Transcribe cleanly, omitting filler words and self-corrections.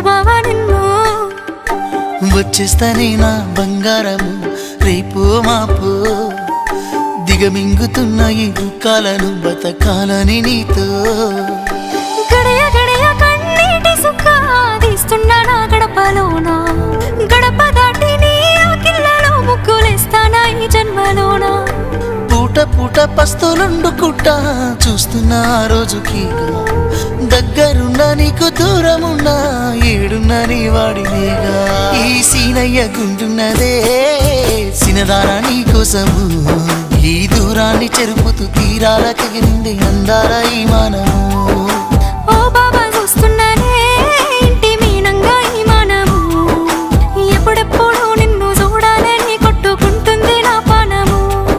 బావా నిన్ను వచ్చేస్తానే నా బంగారము రేపు మాపు దిగమింగుతున్న ఈ దుఃఖాలను బతకాలని నీతో గడయ గడయ కన్నీటి సుఖాదిస్తున్నా నా గడపలోనా గడప దాటి నీ ఆకిళ్ళలో ముగ్గులేస్తానా ఈ జన్మలోనా పూట పూట పస్తులుండుకుంటా చూస్తున్నా ఆ రోజుకి దగ్గరున్నా నీకు దూరమున్నా ఏడున్నా నీ వాడినేగా ఈ సీనయ్య గుంటున్నదే సినదారా నీ కోసము ఈ దూరాన్ని చెరుపుతూ తీరాల తెగిరింది అందాల ఈ మానము